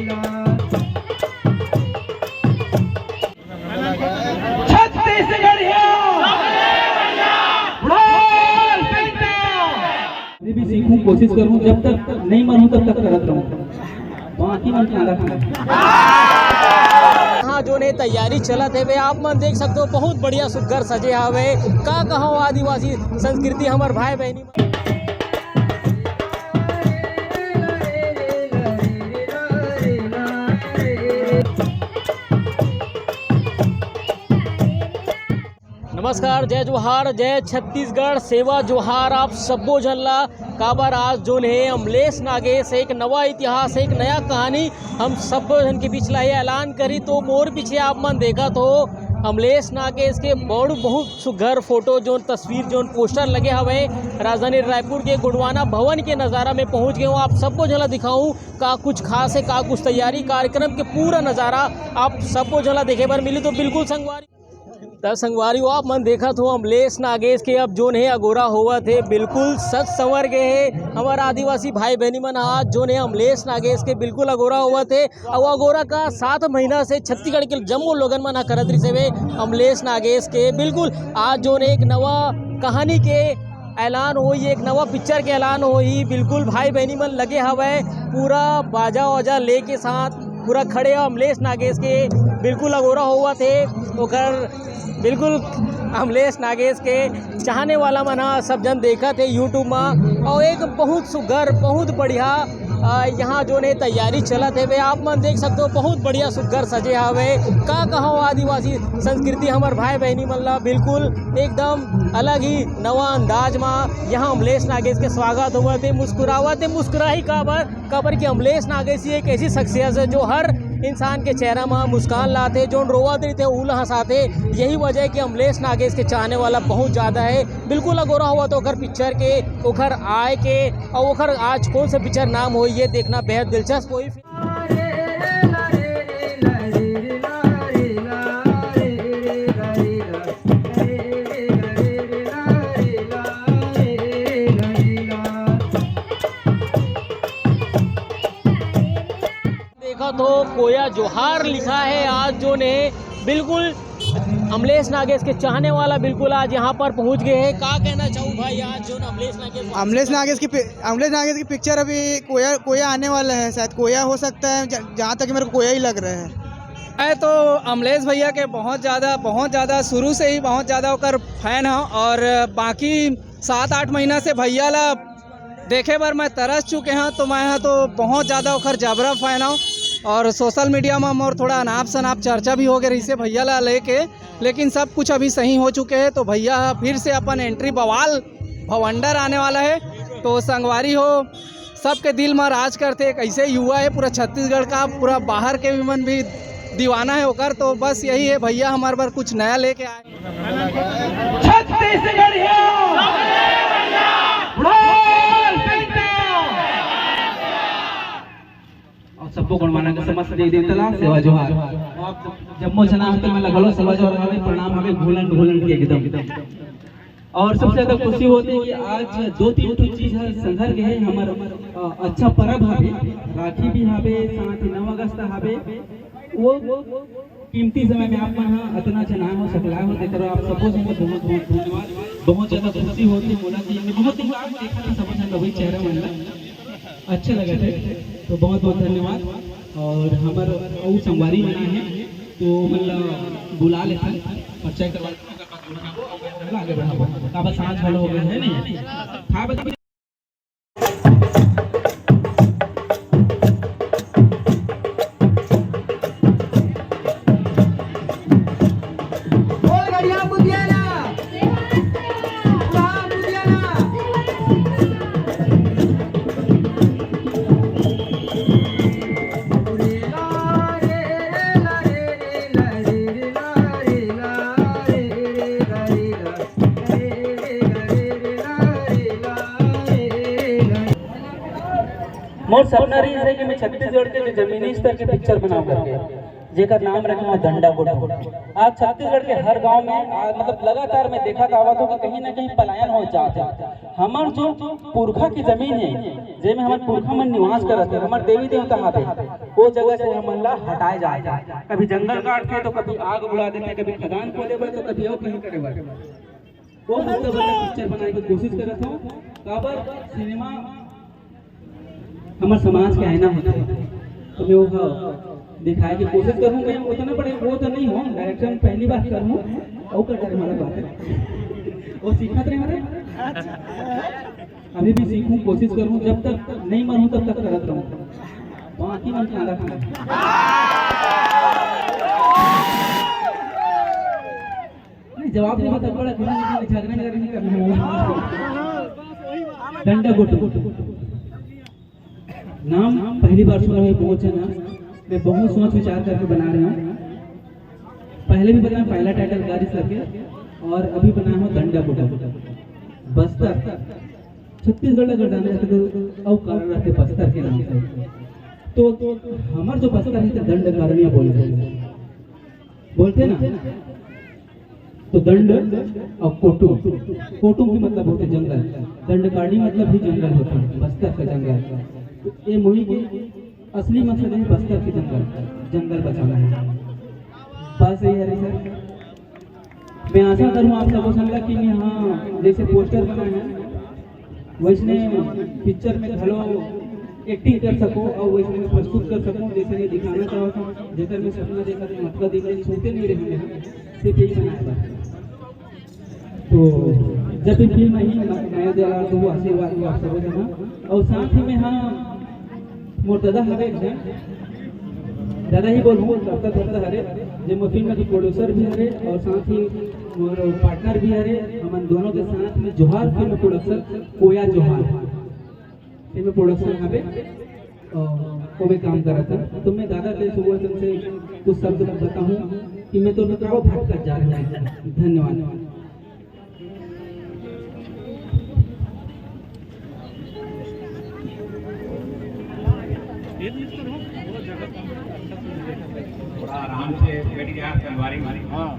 हाँ जो ने तैयारी चलत है वे आप मन देख सकते हो, बहुत बढ़िया सुघर सजे हवे। का कहो आदिवासी संस्कृति हमार भाई बहनी नमस्कार, जय जोहार, जय छत्तीसगढ़, सेवा जोहार आप सबो झल्ला। काबर आज जोन है अमलेश नागेश एक नवा इतिहास, एक नया कहानी हम सब जन के बीच ला ऐलान करी। तो मोर पीछे आप मन देखा तो अमलेश नागेश के बहुत सुघर फोटो जोन तस्वीर जोन पोस्टर लगे हवे राजधानी रायपुर के गोंडवाना भवन के नज़ारा में पहुंच गए हूँ। आप सबको झला दिखाऊं का कुछ खास है, का कुछ तैयारी कार्यक्रम के पूरा नज़ारा आप सबको झला देखे पर मिली। तो बिल्कुल संगवारी संगवारी आप मन देखा हो अमलेश नागेश के अब जोन है अगोरा हुआ थे, बिल्कुल सच संवर गए है हमारा आदिवासी भाई बहनी मन। आज जोन है अमलेश नागेश के बिल्कुल अगोरा हुआ थे और अगोरा का 7 महीना से छत्तीसगढ़ के जम्मू लोगन मन करत रही अमलेश नागेश के। बिल्कुल आज जोन एक नवा कहानी के ऐलान हुई, एक नवा पिक्चर के ऐलान हुई। बिल्कुल भाई बहनी मन लगे हवे पूरा बाजा वाजा ले के साथ पूरा खड़े अमलेश नागेश के बिल्कुल अगोरा हुआ थे। ओकर बिल्कुल अमलेश नागेश के चाहने वाला मना सब जन देखा थे यूट्यूब में। और एक बहुत सुघर बहुत बढ़िया यहाँ जो ने तैयारी चलत है वे आप मन देख सकते हो, बहुत बढ़िया सुघर सजे हवे। का कहो आदिवासी संस्कृति हमार भाई बहनी मन ला बिल्कुल एकदम अलग ही नवा अंदाज में यहाँ अमलेश नागेश के स्वागत हुआ थे। मुस्कुराही काबर कि अमलेश नागेश एक ऐसी शख्सियत है जो हर इंसान के चेहरा में मुस्कान लाते, जो रोवत थे उल हंसाते। यही वजह है कि अमलेश नागेश के चाहने वाला बहुत ज़्यादा है। बिल्कुल अगोरा हुआ तो ओकर पिक्चर के ओकर आय के और ओकर आज कौन सा पिक्चर नाम हो ये देखना बेहद दिलचस्प हुई। तो कोया जोहार लिखा है आज जो ने बिल्कुल अमलेश नागेश के चाहने वाला बिल्कुल आज यहाँ पर पहुँच गए हैं। का कहना चाहूँ भाई आज जो अमलेश नागेश की पिक्चर अभी कोया आने वाला है, शायद कोया हो सकता है, जहाँ तक मेरे को कोया ही लग रहा है। मैं तो अमलेश भैया के बहुत ज़्यादा शुरू से ही बहुत ज़्यादा होकर फैन हूँ और बाकी 7-8 महीना से भैया ला देखे बार मैं तरस चुके हैं। तो मैं तो बहुत ज़्यादा होकर जबरा फैन हूँ और सोशल मीडिया में मोर थोड़ा अनाप शनाप चर्चा भी हो गई रही से भैया ला लेके, लेकिन सब कुछ अभी सही हो चुके हैं। तो भैया फिर से अपन एंट्री बवाल भवंडर आने वाला है। तो संगवारी हो सबके दिल में राज करते एक ऐसे युवा है पूरा छत्तीसगढ़ का, पूरा बाहर के भी मन भी दीवाना है होकर। तो बस यही है भैया हमारे बार कुछ नया लेके आए। सबको गुणमाना के समस्त देवी देवता सेवा जोहार। जम्मो जना हते में लगलो सेवा जोहार हमें प्रणाम हमें घुलन के एकदम। और सबसे ज्यादा खुशी होती है कि आज 2-3 चीज है संघर्ष है हमार अच्छा पर्व हवे, राखी भी हवे, साथ ही 9 अगस्त हवे। वो कीमती समय में आप यहाँ इतना जना हो सकला हो देखो आप सबको से बहुत धन्यवाद। बहुत ज्यादा खुशी होती है मोला कि बहुत दिन बाद देखा था सब जन वही चेहरा मन अच्छे लगे थे। तो बहुत धन्यवाद। और हमारे और संगवारी मना है तो मतलब बुला लेता परिचय करवा आगे बढ़ा बस सांझ भलो हो गए है नहीं था बता। मोर सपना रही है कि मैं छत्तीसगढ़ के जो जमीनी स्तर के पिक्चर बनाऊं करके जेकर नाम रखा डंडा गोटा। आज छत्तीसगढ़ के हर गांव में मतलब लगातार मैं देखा था कि कहीं ना कहीं पलायन हो जाता है। हमार जो पुरखा की जमीन है जेमें हमारे पुरखा मन निवास करते हमारे देवी देवता हाथे वो जगह से हमन ला हटाए जाए। कभी जंगल काटते तो कभी आग उड़ा देते, कभी खदान खोदे बर तो कभी और कहीं करे बर। वो मतलब पिक्चर बनाने की कोशिश करत हूँ। काबर सिनेमा हमारे समाज के आईना होता है, तो मैं वो दिखाए की कोशिश करूँ। मैं उतना बड़े वो तो नहीं हूँ, डायरेक्शन पहली बार करूँ और कर हमारा बात है वो सीखत रहे हमारे, अभी भी सीखूं, कोशिश करूं, जब तक नहीं मरूं तब तक करत रहूं। बाकी मन ख्याल रखना। नहीं जवाब देना तब बड़ा झगड़ा नहीं करना। डंडा गुट नाम पहली बार सुना है, बहुत है ना, मैं बहुत सोच विचार करके बना रहा हूँ। पहले भी बनाया, पहला टाइटल गाड़ी करके, और अभी बनाया हूँ डंडा गुट। बस्तर छत्तीसगढ़ अगर जाने जाते तो और कारण रहते बस्तर के नाम से, तो हमार जो बस्तर है तो दंड कारणिया बोलते ना, तो दंड और कोटुम की मतलब होते जंगल, दंड कारणी मतलब भी जंगल होता है, बस्तर का जंगल। ये मूवी की असली मकसद है बस्तर के जंगल बचाना है। बस यही है सर। मैं आशा करूँ आप सबको समझा कि यहाँ जैसे पोस्टर बना है वैसने पिक्चर में घलो एक्टिंग कर सको और वैसे में प्रस्तुत कर सको, जैसे मैं दिखाना चाहता हूँ। जैसे मैं सपना देखा था, मतलब देखा छूटे नहीं रहे, सिर्फ यही बनाया था। तो जब भी फिल्म आई नया दिया तो वो आशीर्वाद हुआ आप सबको देना। और साथ ही में हाँ मोर दादा हरे दादा ही बोलूँ दादा हरे जो मैं फिल्म के प्रोड्यूसर भी हरे और साथ ही मोर पार्टनर भी हरे। हम दोनों के साथ में जोहार फिल्म प्रोडक्शन कोया जोहार फिल्म प्रोडक्शन हवे को में काम करा था। तो मैं दादा के सुबह से कुछ शब्द बताऊँ कि मैं तो भाग कर जा रहा हूँ। धन्यवाद। थोड़ा आराम से बैठ गया, तलवारी मारी। हाँ